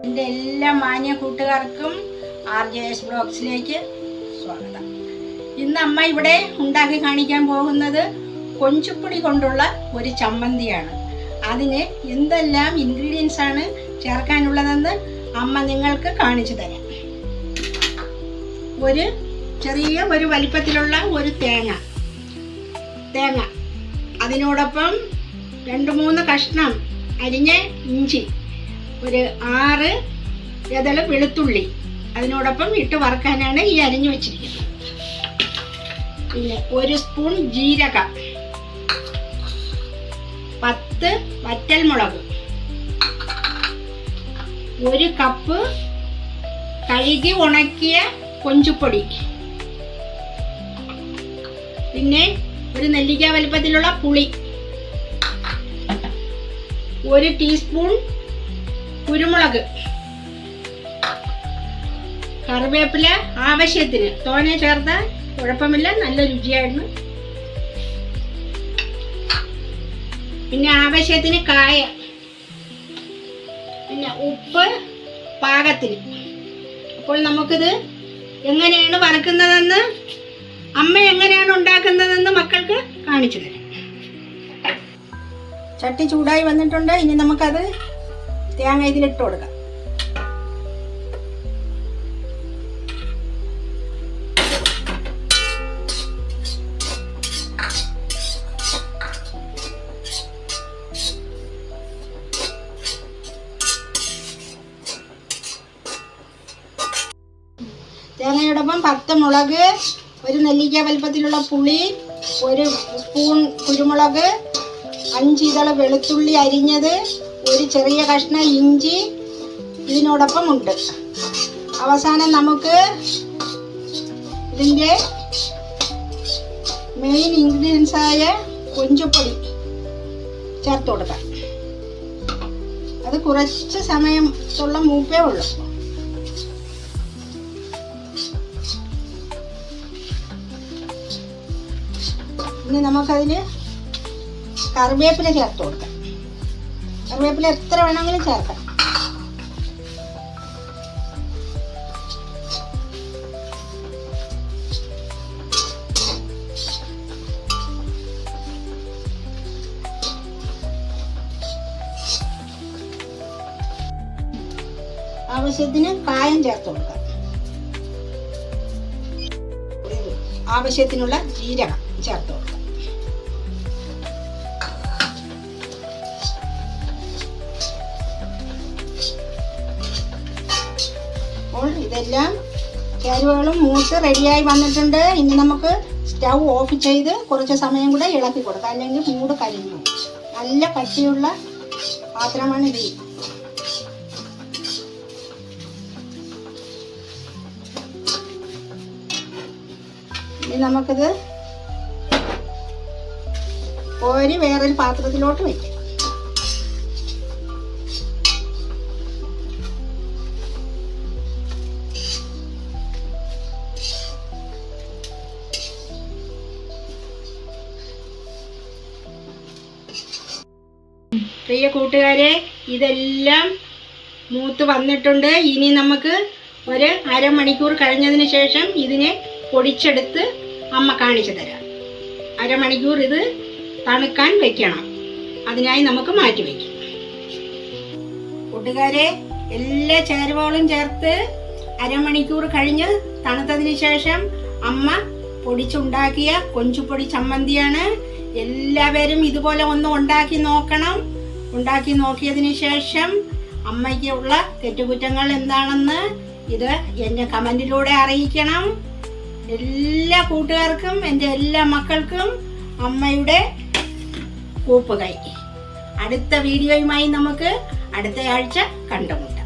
എൻ്റെ എല്ലാ മാന്യ കൂട്ടുകാർക്കും RJS ബ്ലോഗ്സിലേക്ക് സ്വാഗതം. ഇന്ന് അമ്മ ഇവിടെ ഉണ്ടാക്കി കാണിക്കാൻ പോകുന്നത് കൊഞ്ചുപ്പൊടി കൊണ്ടുള്ള ഒരു ചമ്മന്തിയാണ്. അതിന് എന്തെല്ലാം ഇൻഗ്രീഡിയൻസ് ആണ് ചേർക്കാനുള്ളതെന്ന് അമ്മ നിങ്ങൾക്ക് കാണിച്ചു തരാം. ഒരു ചെറിയ വലിപ്പത്തിലുള്ള ഒരു തേങ്ങ, അതിനോടൊപ്പം 2-3 കഷ്ണം അരിഞ്ഞ ഇഞ്ചി, ഒരു 6 ഇതള് വെളുത്തുള്ളി അതിനോടൊപ്പം ഇട്ട് വറുക്കാനാണ് ഈ അരിഞ്ഞു വെച്ചിരിക്കുന്നത്. പിന്നെ 1 സ്പൂൺ ജീരകം, 10 വറ്റൽമുളക്, 1 കപ്പ് കഴുകി ഉണക്കിയ കൊഞ്ചുപ്പൊടി, പിന്നെ ഒരു നെല്ലിക്ക വലിപ്പത്തിലുള്ള പുളി, 1 ടീസ്പൂൺ കുരുമുളക്, കറിവേപ്പില ആവശ്യത്തിന്, തോനെ ചേർത്താൽ കുഴപ്പമില്ല, നല്ല രുചിയായിരുന്നു. പിന്നെ ആവശ്യത്തിന് കായം, പിന്നെ ഉപ്പ് പാകത്തിന്. അപ്പോൾ നമുക്കിത് എങ്ങനെയാണ് വറക്കുന്നതെന്ന്, അമ്മ എങ്ങനെയാണ് ഉണ്ടാക്കുന്നതെന്ന് മക്കൾക്ക് കാണിച്ചു തരാം. ചട്ടി ചൂടായി വന്നിട്ടുണ്ട്. ഇനി നമുക്കത് തേങ്ങ ഇതിലിട്ട് കൊടുക്കാം. തേങ്ങയോടൊപ്പം 10 മുളക്, 1 നെല്ലിക്ക വലിപ്പത്തിലുള്ള പുളി, 1 സ്പൂൺ കുരുമുളക്, 5 ഇതള് വെളുത്തുള്ളി അരിഞ്ഞത്, 1 ചെറിയ കഷ്ണം ഇഞ്ചി ഇതിനോടൊപ്പം ഉണ്ട്. അവസാനം നമുക്ക് ഇതിൻ്റെ മെയിൻ ഇൻഗ്രീഡിയൻസ് ആയ കൊഞ്ചുപ്പൊടി ചേർത്ത് കൊടുക്കാം. അത് കുറച്ച് സമയത്തുള്ള മൂപ്പേ ഉള്ളൂ. ഇനി നമുക്കതിൽ കറിവേപ്പില ചേർത്ത് കൊടുക്കാം. കറിവേപ്പില എത്ര വേണമെങ്കിലും ചേർക്കാം. ആവശ്യത്തിന് കായം ചേർത്ത് കൊടുക്കാം. ആവശ്യത്തിനുള്ള ജീരകം ചേർത്ത് കൊടുക്കാം. അപ്പോൾ ഇതെല്ലാം ചേരുവകളും മൂത്ത് റെഡിയായി വന്നിട്ടുണ്ട്. ഇനി നമുക്ക് സ്റ്റൗ ഓഫ് ചെയ്ത് കുറച്ച് സമയം കൂടെ ഇളക്കി കൊടുക്കാം, അല്ലെങ്കിൽ മൂട് കരിഞ്ഞു. നല്ല കട്ടിയുള്ള പാത്രമാണ് ഇത്. ഇനി നമുക്കിത് കോരി വേറൊരു പാത്രത്തിലോട്ട് വയ്ക്കാം. പ്രിയ കൂട്ടുകാരെ, ഇതെല്ലാം മൂത്ത് വന്നിട്ടുണ്ട്. ഇനി നമുക്ക് ഒരു അരമണിക്കൂർ കഴിഞ്ഞതിന് ശേഷം ഇതിനെ പൊടിച്ചെടുത്ത് അമ്മ കാണിച്ചു തരാം. അരമണിക്കൂർ ഇത് തണുക്കാൻ വെക്കണം. അതിനായി നമുക്ക് മാറ്റി വയ്ക്കാം. കൂട്ടുകാരെ, എല്ലാ ചേരുവകളും ചേർത്ത് അരമണിക്കൂർ കഴിഞ്ഞ് തണുത്തതിന് ശേഷം അമ്മ പൊടിച്ചുണ്ടാക്കിയ കൊഞ്ചുപ്പൊടി ചമ്മന്തിയാണ്. എല്ലാവരും ഇതുപോലെ ഒന്ന് ഉണ്ടാക്കി നോക്കണം. ഉണ്ടാക്കി നോക്കിയതിന് ശേഷം അമ്മയ്ക്കുള്ള തെറ്റുകുറ്റങ്ങൾ എന്താണെന്ന് ഇത് എന്നെ കമൻറ്റിലൂടെ അറിയിക്കണം. എല്ലാ കൂട്ടുകാർക്കും, എൻ്റെ എല്ലാ മക്കൾക്കും അമ്മയുടെ കൂപ്പുകൈ. അടുത്ത വീഡിയോയുമായി നമുക്ക് അടുത്ത ആഴ്ച കണ്ടുമുട്ടാം.